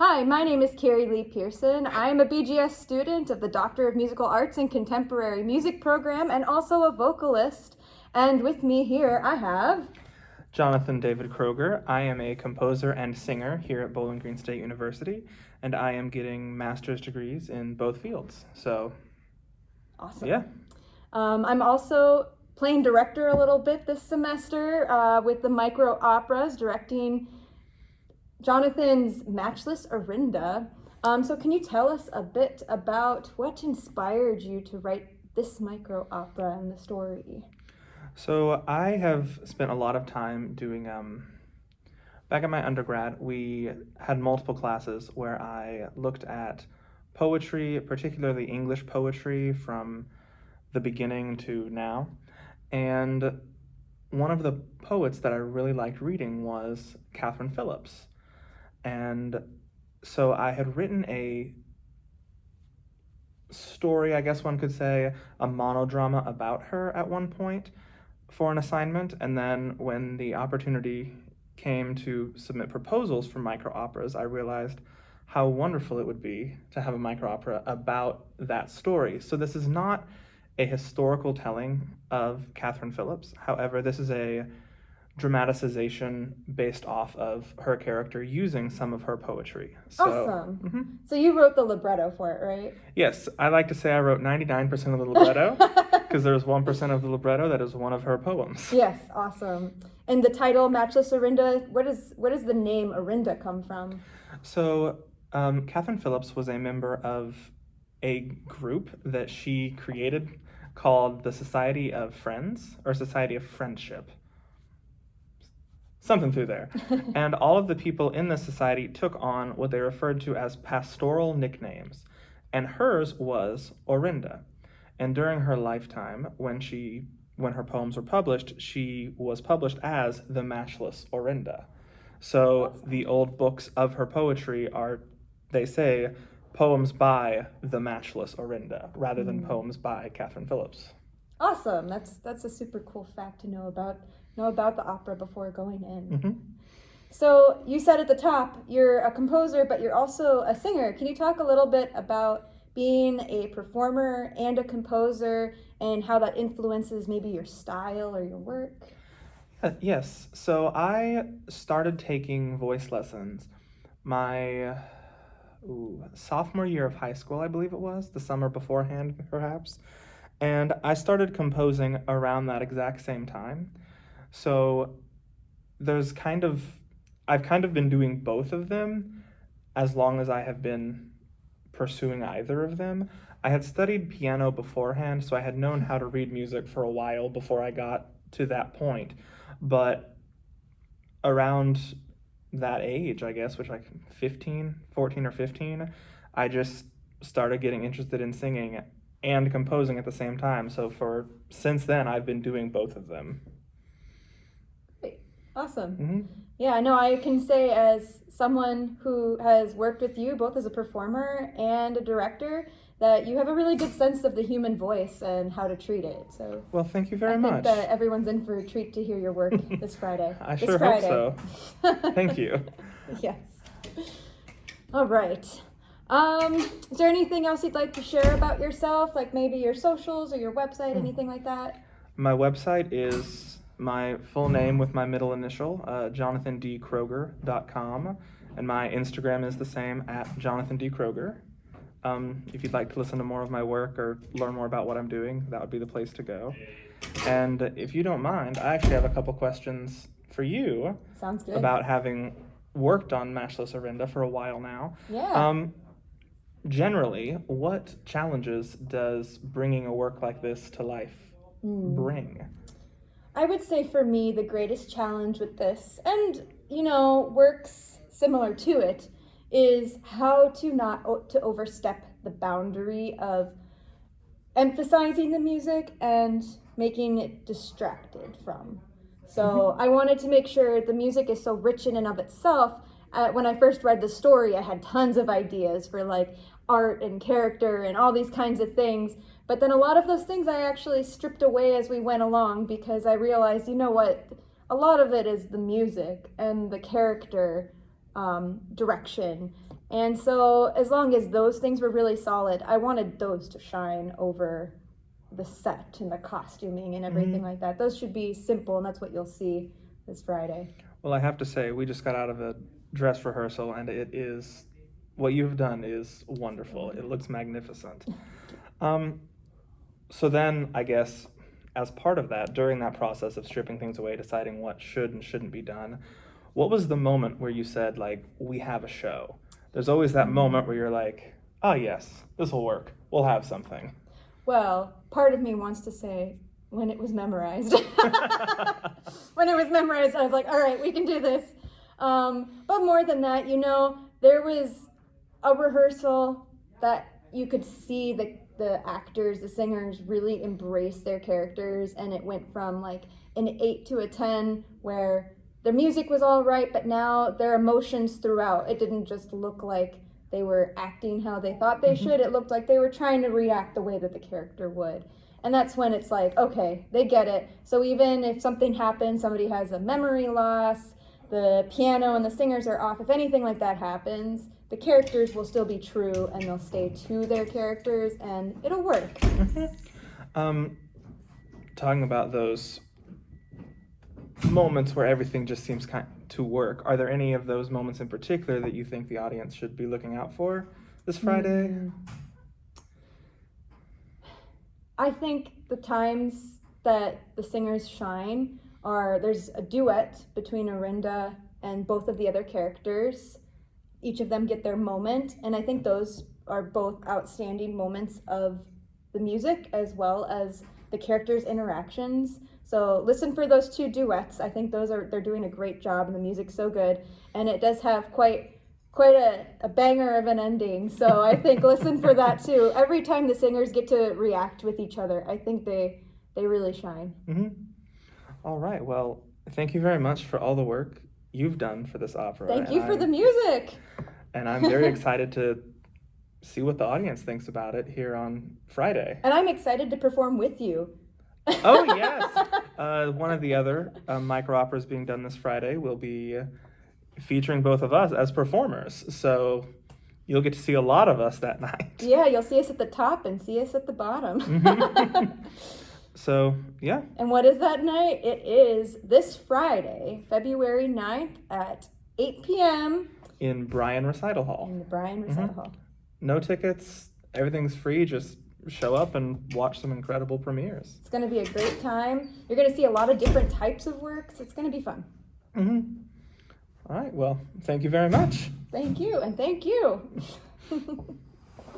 Hi, my name is Keri Pierson. I am a BGS student of the Doctor of Musical Arts and Contemporary Music program and also a vocalist. And with me here I have Jonathan David Kroeger. I am a composer and singer here at Bowling Green State University, and I am getting master's degrees in both fields. So, awesome. Yeah. I'm also playing director a little bit this semester with the MicroOperas, directing Jonathan's Matchless Orinda. So can you tell us a bit about what inspired you to write this micro-opera and the story? So I have spent a lot of time doing, back in my undergrad, we had multiple classes where I looked at poetry, particularly English poetry from the beginning to now. And one of the poets that I really liked reading was Catherine Phillips. And so I had written a story, I guess one could say, a monodrama about her at one point for an assignment. And then when the opportunity came to submit proposals for micro-operas, I realized how wonderful it would be to have a micro-opera about that story. So this is not a historical telling of Catherine Phillips. However, this is a dramatization based off of her character using some of her poetry. Awesome. So you wrote the libretto for it, right? Yes, I like to say I wrote 99% of the libretto because there's 1% of the libretto that is one of her poems. Yes, awesome. And the title, Matchless Orinda, where does the name Orinda come from? So Catherine Phillips was a member of a group that she created called the Society of Friends, or Society of Friendship. Something through there. And all of the people in this society took on what they referred to as pastoral nicknames. And hers was Orinda. And during her lifetime, when her poems were published, she was published as the Matchless Orinda. So awesome. The old books of her poetry are, they say, poems by the Matchless Orinda, rather than poems by Catherine Phillips. Awesome. That's a super cool fact to know about the opera before going in. Mm-hmm. So you said at the top, you're a composer, but you're also a singer. Can you talk a little bit about being a performer and a composer and how that influences maybe your style or your work? Yes. So I started taking voice lessons my sophomore year of high school, I believe it was, the summer beforehand, perhaps. And I started composing around that exact same time. So I've kind of been doing both of them as long as I have been pursuing either of them. I had studied piano beforehand, so I had known how to read music for a while before I got to that point. But around that age, I guess, which like 14 or 15, I just started getting interested in singing and composing at the same time. So since then, I've been doing both of them. Great. Awesome. Mm-hmm. Yeah, no, I can say as someone who has worked with you both as a performer and a director that you have a really good sense of the human voice and how to treat it. So well, thank you very much. I think that everyone's in for a treat to hear your work this Friday. I sure hope so. Thank you. Yes. All right. Is there anything else you'd like to share about yourself, like maybe your socials or your website, anything like that? My website is my full name with my middle initial, jonathandkroeger.com, and my Instagram is the same, @JonathanDKroeger. If you'd like to listen to more of my work or learn more about what I'm doing, that would be the place to go. And if you don't mind, I actually have a couple questions for you. Sounds good. About having worked on Matchless Orinda for a while now. Yeah. Generally, what challenges does bringing a work like this to life bring? I would say for me, the greatest challenge with this, and, works similar to it, is how to not to overstep the boundary of emphasizing the music and making it distracted from. So I wanted to make sure the music is so rich in and of itself. When I first read the story, I had tons of ideas for like art and character and all these kinds of things. But then a lot of those things I actually stripped away as we went along because I realized, a lot of it is the music and the character direction. And so as long as those things were really solid, I wanted those to shine over the set and the costuming and everything like that. Those should be simple, and that's what you'll see this Friday. Well, I have to say, we just got out of a dress rehearsal, and it is, what you've done is wonderful. It looks magnificent. So then, I guess, as part of that, during that process of stripping things away, deciding what should and shouldn't be done, what was the moment where you said, like, we have a show? There's always that moment where you're like, oh yes, this will work. We'll have something. Well, part of me wants to say, when it was memorized. When it was memorized, I was like, all right, we can do this. But more than that, there was a rehearsal that you could see the actors, the singers really embrace their characters, and it went from like an 8 to a 10 where the music was all right, but now their emotions throughout, it didn't just look like they were acting how they thought they should. It looked like they were trying to react the way that the character would. And that's when it's like, okay, they get it. So even if something happens, somebody has a memory loss, the piano and the singers are off, if anything like that happens, the characters will still be true and they'll stay to their characters and it'll work. Talking about those moments where everything just seems to work, are there any of those moments in particular that you think the audience should be looking out for this Friday? I think the times that the singers shine there's a duet between Arinda and both of the other characters. Each of them get their moment, and I think those are both outstanding moments of the music as well as the characters' interactions. So listen for those two duets. I think they're doing a great job, and the music's so good, and it does have quite a banger of an ending. So I think listen for that too. Every time the singers get to react with each other, I think they really shine. All right. Well, thank you very much for all the work you've done for this opera. Thank you for the music. And I'm very excited to see what the audience thinks about it here on Friday. And I'm excited to perform with you. Oh, yes. One of the other MicroOperas being done this Friday will be featuring both of us as performers. So you'll get to see a lot of us that night. Yeah, you'll see us at the top and see us at the bottom. So, yeah. And what is that night? It is this Friday, February 9th at 8 p.m. in Bryan Recital Hall. In the Bryan Recital Hall. No tickets. Everything's free. Just show up and watch some incredible premieres. It's going to be a great time. You're going to see a lot of different types of works. It's going to be fun. All right. Well, thank you very much. Thank you, and thank you.